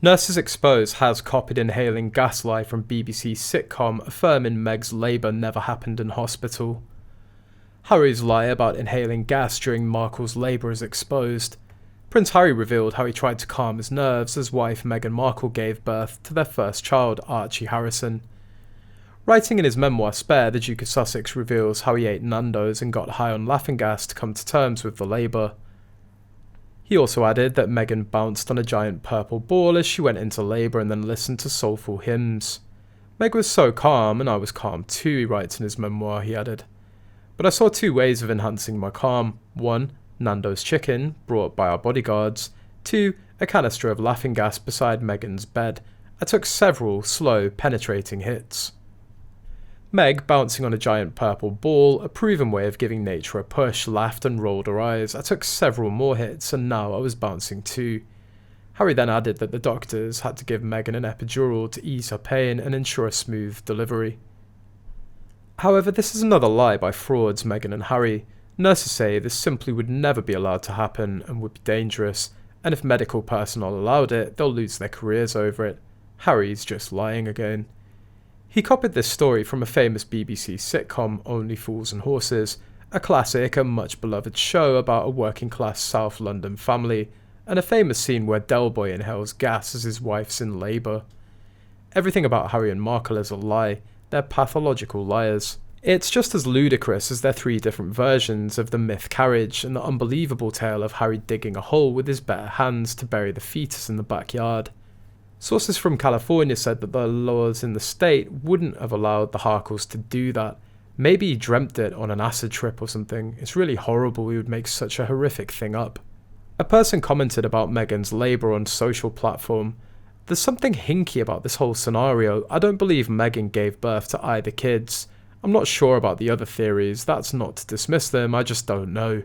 Nurses Exposed has copied inhaling gas lie from BBC sitcom affirming Meg's labour never happened in hospital. Harry's lie about inhaling gas during Markle's labour is exposed. Prince Harry revealed how he tried to calm his nerves as wife Meghan Markle gave birth to their first child, Archie Harrison. Writing in his memoir Spare, the Duke of Sussex reveals how he ate Nando's and got high on laughing gas to come to terms with the labour. He also added that Meghan bounced on a giant purple ball as she went into labour and then listened to soulful hymns. Meg was so calm, and I was calm too, he writes in his memoir, he added. But I saw two ways of enhancing my calm. One, Nando's chicken, brought by our bodyguards. Two, a canister of laughing gas beside Meghan's bed. I took several slow, penetrating hits. Meg, bouncing on a giant purple ball, a proven way of giving nature a push, laughed and rolled her eyes. I took several more hits, and now I was bouncing too. Harry then added that the doctors had to give Meghan an epidural to ease her pain and ensure a smooth delivery. However, this is another lie by frauds Meghan and Harry. Nurses say this simply would never be allowed to happen and would be dangerous, and if medical personnel allowed it, they'll lose their careers over it. Harry's just lying again. He copied this story from a famous BBC sitcom, Only Fools and Horses, a classic and much beloved show about a working-class South London family, and a famous scene where Del Boy inhales gas as his wife's in labour. Everything about Harry and Markle is a lie. They're pathological liars. It's just as ludicrous as their three different versions of the myth carriage and the unbelievable tale of Harry digging a hole with his bare hands to bury the fetus in the backyard. Sources from California said that the laws in the state wouldn't have allowed the Harkles to do that. Maybe he dreamt it on an acid trip or something. It's really horrible he would make such a horrific thing up. A person commented about Meghan's labour on social platform. There's something hinky about this whole scenario. I don't believe Meghan gave birth to either kids. I'm not sure about the other theories. That's not to dismiss them, I just don't know.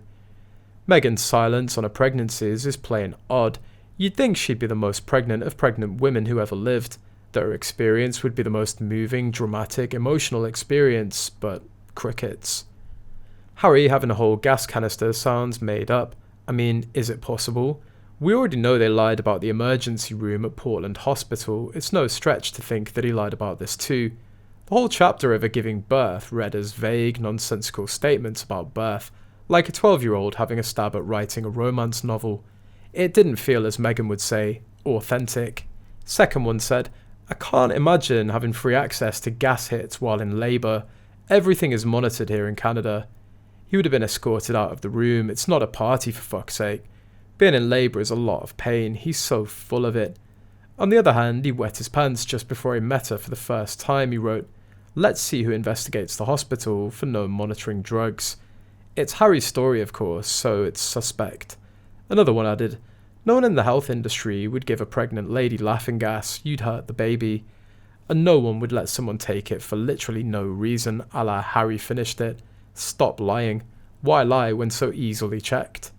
Meghan's silence on her pregnancies is plain odd. You'd think she'd be the most pregnant of pregnant women who ever lived, that her experience would be the most moving, dramatic, emotional experience, but crickets. Harry having a whole gas canister sounds made up. I mean, is it possible? We already know they lied about the emergency room at Portland Hospital. It's no stretch to think that he lied about this too. The whole chapter of her giving birth read as vague, nonsensical statements about birth, like a 12-year-old having a stab at writing a romance novel. It didn't feel, as Meghan would say, authentic. Second one said, I can't imagine having free access to gas hits while in labour. Everything is monitored here in Canada. He would have been escorted out of the room. It's not a party, for fuck's sake. Being in labour is a lot of pain. He's so full of it. On the other hand, he wet his pants just before he met her for the first time. He wrote, let's see who investigates the hospital for no monitoring drugs. It's Harry's story, of course, so it's suspect. Another one added, no one in the health industry would give a pregnant lady laughing gas, you'd hurt the baby. And no one would let someone take it for literally no reason, a la Harry finished it. Stop lying. Why lie when so easily checked?